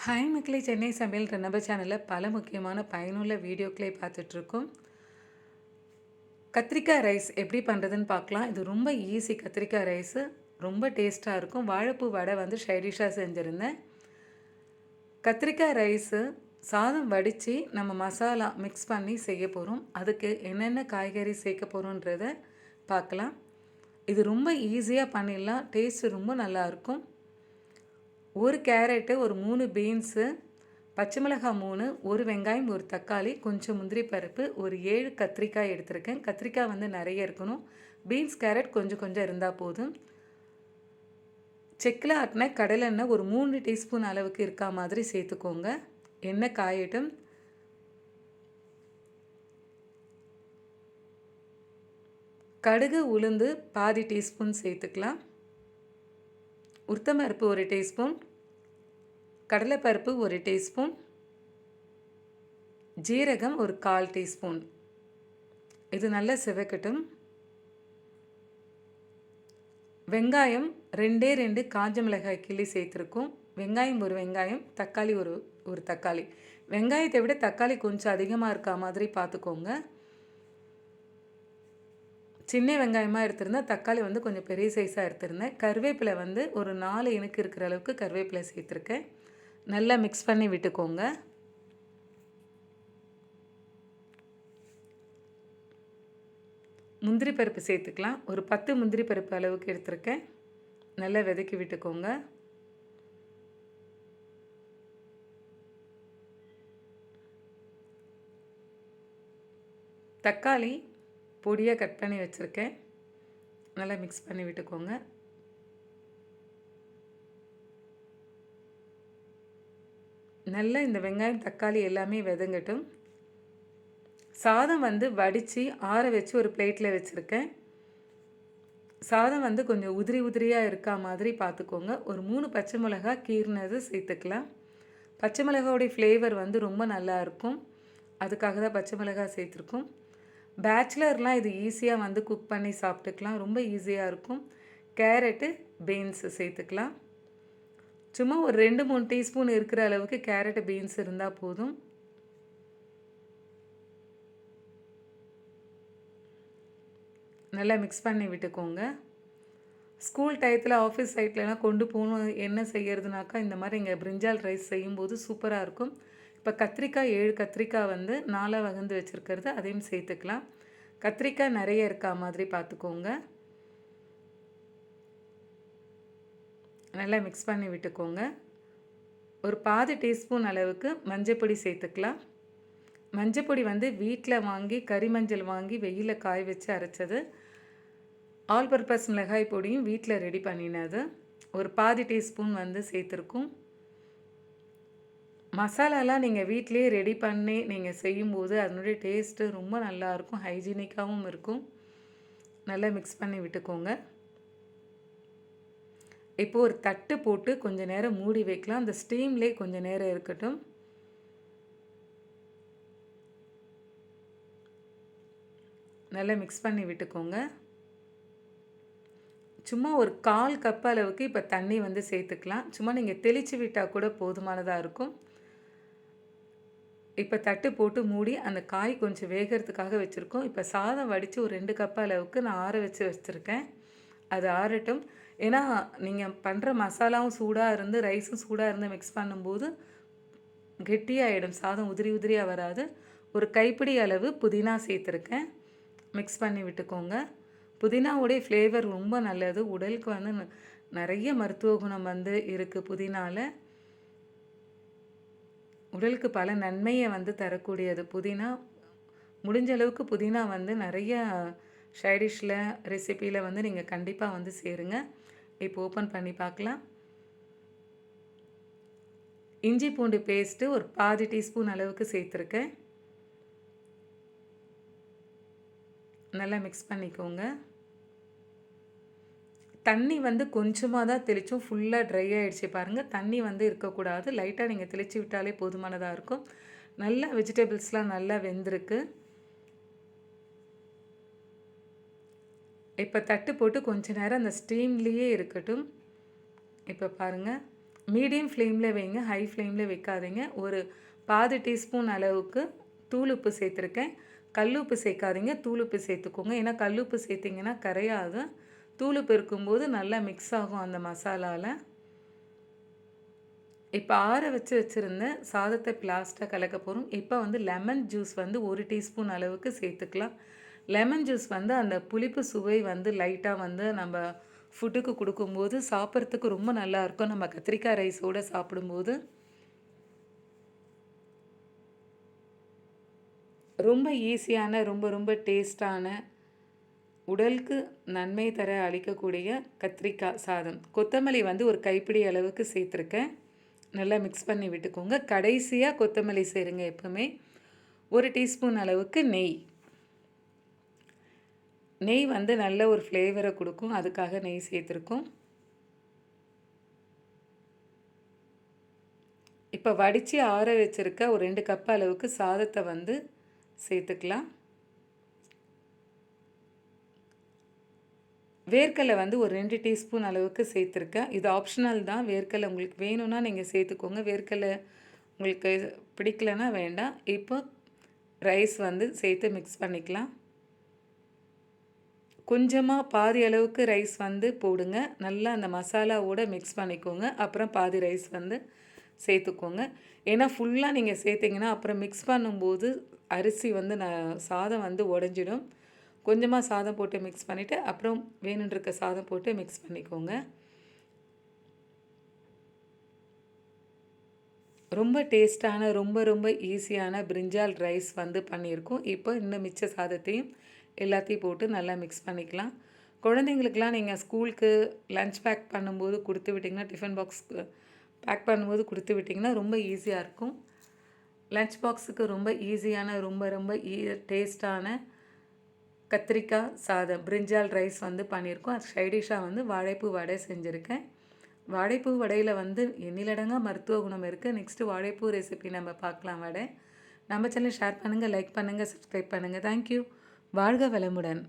Hi மக்களே, சென்னை சமையல் நம்ம சேனலில் பல முக்கியமான பயனுள்ள வீடியோக்களை பார்த்துட்ருக்கோம். கத்திரிக்காய் ரைஸ் எப்படி பண்ணுறதுன்னு பார்க்கலாம். இது ரொம்ப ஈஸி. கத்திரிக்காய் ரைஸு ரொம்ப டேஸ்ட்டாக இருக்கும். வாழைப்பூ வடை வந்து சைடிஷாக செஞ்சுருந்தேன். கத்திரிக்காய் ரைஸு சாதம் வடித்து நம்ம மசாலா மிக்ஸ் பண்ணி செய்ய போகிறோம். அதுக்கு என்னென்ன காய்கறி சேர்க்க போகிறோன்றத பார்க்கலாம். இது ரொம்ப ஈஸியாக பண்ணிடலாம். டேஸ்ட்டு ரொம்ப நல்லாயிருக்கும். ஒரு கேரட்டு, ஒரு 3 பீன்ஸு, பச்சை மிளகாய் 3, ஒரு வெங்காயம், ஒரு தக்காளி, கொஞ்சம் முந்திரி பருப்பு, ஒரு 7 கத்திரிக்காய் எடுத்திருக்கேன். கத்திரிக்காய் வந்து நிறைய இருக்கணும். பீன்ஸ், கேரட் கொஞ்சம் கொஞ்சம் இருந்தால் போதும். செக்கில் ஆட்டின கடலெண்ணெய் ஒரு 3 டீஸ்பூன் அளவுக்கு இருக்கா மாதிரி சேர்த்துக்கோங்க. எண்ணெய் காயட்டும். கடுகு, உளுந்து பாதி டீஸ்பூன் சேர்த்துக்கலாம். உளுத்தம்பருப்பு 1 டீஸ்பூன், கடலைப்பருப்பு 1 டீஸ்பூன், ஜீரகம் ஒரு 1/4 டீஸ்பூன். இது நல்லா சிவக்கட்டும். வெங்காயம் 2 காஞ்ச மிளகாய் கிள்ளி சேர்த்துருக்கோம். வெங்காயம் ஒரு வெங்காயம், தக்காளி ஒரு தக்காளி. வெங்காயத்தை விட தக்காளி கொஞ்சம் அதிகமாக இருக்கா மாதிரி பார்த்துக்கோங்க. சின்ன வெங்காயமாக எடுத்திருந்தேன். தக்காளி வந்து கொஞ்சம் பெரிய சைஸாக எடுத்திருந்தேன். கருவேப்பிலை வந்து ஒரு 4 இனுக்கு இருக்கிற அளவுக்கு கருவேப்பிலை சேர்த்துருக்கேன். நல்லா மிக்ஸ் பண்ணி விட்டுக்கோங்க. முந்திரி பருப்பு சேர்த்துக்கலாம். ஒரு 10 முந்திரி பருப்பு அளவுக்கு எடுத்திருக்கேன். நல்லா வதக்கி விட்டுக்கோங்க. தக்காளி பொடியாக கட் பண்ணி வச்சுருக்கேன். நல்லா மிக்ஸ் பண்ணி விட்டுக்கோங்க. நல்லா இந்த வெங்காயம் தக்காளி எல்லாமே வதங்கட்டும். சாதம் வந்து வடித்து ஆற வச்சு ஒரு பிளேட்டில் வச்சுருக்கேன். சாதம் வந்து கொஞ்சம் உதிரி உதிரியாக இருக்கா மாதிரி பார்த்துக்கோங்க. ஒரு 3 பச்சை மிளகாய் கீறினது சேர்த்துக்கலாம். பச்சை மிளகாயோடைய ஃப்ளேவர் வந்து ரொம்ப நல்லாயிருக்கும். அதுக்காக தான் பச்சை மிளகாய் சேர்த்துருக்கோம். பேச்சுலர்லாம் இது ஈஸியாக வந்து குக் பண்ணி சாப்பிட்டுக்கலாம். ரொம்ப ஈஸியாக இருக்கும். கேரட்டு, பீன்ஸு சேர்த்துக்கலாம். சும்மா ஒரு 2-3 டீஸ்பூன் இருக்கிற அளவுக்கு கேரட்டு, பீன்ஸ் இருந்தால் போதும். நல்லா மிக்ஸ் பண்ணி விட்டுக்கோங்க. ஸ்கூல் டயத்தில் ஆஃபீஸ் சைட்லலாம் கொண்டு போகணும் என்ன செய்கிறதுனாக்கா இந்த மாதிரி இங்கே பிரிஞ்சால் ரைஸ் செய்யும்போது சூப்பராக இருக்கும். இப்போ கத்திரிக்காய் 7 கத்திரிக்காய் வந்து 4 வகுந்து வச்சுருக்கிறது அதையும் சேர்த்துக்கலாம். கத்திரிக்காய் நிறைய இருக்கா மாதிரி பார்த்துக்கோங்க. நல்லா மிக்ஸ் பண்ணி விட்டுக்கோங்க. ஒரு பாதி டீஸ்பூன் அளவுக்கு மஞ்சப்பொடி சேர்த்துக்கலாம். மஞ்சப்பொடி வந்து வீட்டில் வாங்கி கறி மஞ்சள் வாங்கி வெயிலில் காய வச்சு அரைச்சது. ஆல் பர்பஸ் மிளகாய் பொடியும் வீட்டில் ரெடி பண்ணினது. ஒரு பாதி டீஸ்பூன் வந்து சேர்த்துருக்கும். மசாலாலாம் நீங்கள் வீட்டிலே ரெடி பண்ணி நீங்கள் செய்யும்போது அதனுடைய டேஸ்ட்டு ரொம்ப நல்லாயிருக்கும். ஹைஜீனிக்காகவும் இருக்கும். நல்லா மிக்ஸ் பண்ணி விட்டுக்கோங்க. இப்போது ஒரு தட்டு போட்டு கொஞ்சம் நேரம் மூடி வைக்கலாம். அந்த ஸ்டீம்லேயே கொஞ்சம் நேரம் இருக்கட்டும். நல்லா மிக்ஸ் பண்ணி விட்டுக்கோங்க. சும்மா ஒரு 1/4 கப் அளவுக்கு இப்போ தண்ணி வந்து சேர்த்துக்கலாம். சும்மா நீங்கள் தெளித்து விட்டால் கூட போதுமானதாக இருக்கும். இப்போ தட்டு போட்டு மூடி அந்த காய் கொஞ்சம் வேகிறதுக்காக வச்சுருக்கோம். இப்போ சாதம் வடித்து ஒரு 2 கப் அளவுக்கு நான் ஆற வச்சுருக்கேன். அது ஆறட்டும். ஏன்னா நீங்கள் பண்ணுற மசாலாவும் சூடாக இருந்து ரைஸும் சூடாக இருந்து மிக்ஸ் பண்ணும்போது கெட்டியாகிடும். சாதம் உதிரி உதிரியாக வராது. ஒரு கைப்பிடி அளவு புதினா சேர்த்துருக்கேன். மிக்ஸ் பண்ணி விட்டுக்கோங்க. புதினாவுடைய ஃப்ளேவர் ரொம்ப நல்லது. உடலுக்கு வந்து நிறைய மருத்துவ குணம் வந்து இருக்குது புதினாவில். உடலுக்கு பல நன்மையை வந்து தரக்கூடியது புதினா. முடிஞ்ச அளவுக்கு புதினா வந்து நிறைய சைடிஷில் ரெசிப்பியில் வந்து நீங்கள் கண்டிப்பாக வந்து சேருங்க. இப்போ ஓப்பன் பண்ணி பார்க்கலாம். இஞ்சி பூண்டு பேஸ்ட்டு ஒரு பாதி டீஸ்பூன் அளவுக்கு சேர்த்துருக்கேன். நல்லா மிக்ஸ் பண்ணிக்கோங்க. தண்ணி வந்து கொஞ்சமாக தான் தெளித்தோம். ஃபுல்லாக ட்ரை ஆகிடுச்சு பாருங்கள். தண்ணி வந்து இருக்கக்கூடாது. லைட்டாக நீங்கள் தெளித்து விட்டாலே போதுமானதாக இருக்கும். நல்லா வெஜிடபிள்ஸ்லாம் நல்லா வெந்திருக்கு. இப்போ தட்டு போட்டு கொஞ்ச நேரம் அந்த ஸ்டீம்லேயே இருக்கட்டும். இப்போ பாருங்கள், மீடியம் ஃப்ளேமில் வைங்க, ஹை ஃப்ளேமில் வைக்காதீங்க. ஒரு பாதி டீஸ்பூன் அளவுக்கு தூளுப்பு சேர்த்துருக்கேன். கல்லுப்பு சேர்க்காதீங்க, தூளுப்பு சேர்த்துக்கோங்க. ஏன்னா கல்லுப்பு சேர்த்திங்கன்னா கரையாது. தூளுப்பு இருக்கும்போது நல்லா மிக்ஸ் ஆகும் அந்த மசாலாவில். இப்போ ஆற வச்சுருந்த சாதத்தை லாஸ்ட்டாக கலக்க போகிறோம். இப்போ வந்து லெமன் ஜூஸ் வந்து 1 டீஸ்பூன் அளவுக்கு சேர்த்துக்கலாம். லெமன் ஜூஸ் வந்து அந்த புளிப்பு சுவை வந்து லைட்டாக வந்து நம்ம ஃபுட்டுக்கு கொடுக்கும்போது சாப்பிட்றதுக்கு ரொம்ப நல்லாயிருக்கும். நம்ம கத்திரிக்காய் ரைஸோடு சாப்பிடும்போது ரொம்ப ஈஸியான, ரொம்ப ரொம்ப டேஸ்டான, உடலுக்கு நன்மை தர அளிக்கக்கூடிய கத்திரிக்காய் சாதம். கொத்தமல்லி வந்து ஒரு கைப்பிடி அளவுக்கு சேர்த்துருக்கேன். நல்லா மிக்ஸ் பண்ணி விட்டுக்கோங்க. கடைசியாக கொத்தமல்லி சேருங்க எப்பவுமே. 1 டீஸ்பூன் அளவுக்கு நெய். நெய் வந்து நல்ல ஒரு ஃப்ளேவரை கொடுக்கும், அதுக்காக நெய் சேர்த்துருக்கோம். இப்போ வடித்து ஆற வச்சுருக்க ஒரு 2 கப் அளவுக்கு சாதத்தை வந்து சேர்த்துக்கலாம். வேர்க்கடலை வந்து ஒரு 2 டீஸ்பூன் அளவுக்கு சேர்த்துருக்கேன். இது ஆப்ஷனல் தான். வேர்க்கடலை உங்களுக்கு வேணும்னா நீங்கள் சேர்த்துக்கோங்க. வேர்க்கடலை உங்களுக்கு பிடிக்கலனா வேண்டாம். இப்போ ரைஸ் வந்து சேர்த்து மிக்ஸ் பண்ணிக்கலாம். கொஞ்சமாக பாதி அளவுக்கு ரைஸ் வந்து போடுங்க. நல்லா அந்த மசாலாவோடு மிக்ஸ் பண்ணிக்கோங்க. அப்புறம் பாதி ரைஸ் வந்து சேர்த்துக்கோங்க. ஏன்னா ஃபுல்லாக நீங்கள் சேர்த்திங்கன்னா அப்புறம் மிக்ஸ் பண்ணும்போது அரிசி வந்து சாதம் வந்து உடஞ்சிடும். கொஞ்சமாக சாதம் போட்டு மிக்ஸ் பண்ணிவிட்டு அப்புறம் வேணுன்றிருக்க சாதம் போட்டு மிக்ஸ் பண்ணிக்கோங்க. ரொம்ப டேஸ்டான, ரொம்ப ரொம்ப ஈஸியான பிரிஞ்சால் ரைஸ் வந்து பண்ணியிருக்கோம். இப்போ இன்னும் மிச்ச சாதத்தையும் எல்லாத்தையும் போட்டு நல்லா மிக்ஸ் பண்ணிக்கலாம். குழந்தைங்களுக்கெலாம் நீங்கள் ஸ்கூலுக்கு லன்ச் பேக் பண்ணும்போது கொடுத்து விட்டிங்கன்னா, டிஃபன் பாக்ஸ்க்கு பேக் பண்ணும்போது கொடுத்து விட்டிங்கன்னா ரொம்ப ஈஸியாக இருக்கும். லன்ச் பாக்ஸுக்கு ரொம்ப ஈஸியான, ரொம்ப ரொம்ப டேஸ்டான கத்திரிக்காய் சாதம் பிரிஞ்சால் ரைஸ் வந்து பண்ணியிருக்கோம். அது சைடிஷாக வந்து வாழைப்பூ வடை செஞ்சுருக்கேன். வாழைப்பூ வடையில் வந்து எண்ணிலடங்கா மருத்துவ குணம் இருக்குது. நெக்ஸ்ட்டு வாழைப்பூ ரெசிபி நம்ம பார்க்கலாம் வடை. நம்ம சேனல் ஷேர் பண்ணுங்கள், லைக் பண்ணுங்கள், சப்ஸ்கிரைப் பண்ணுங்கள். தேங்க்யூ. வாழ்க வளமுடன்.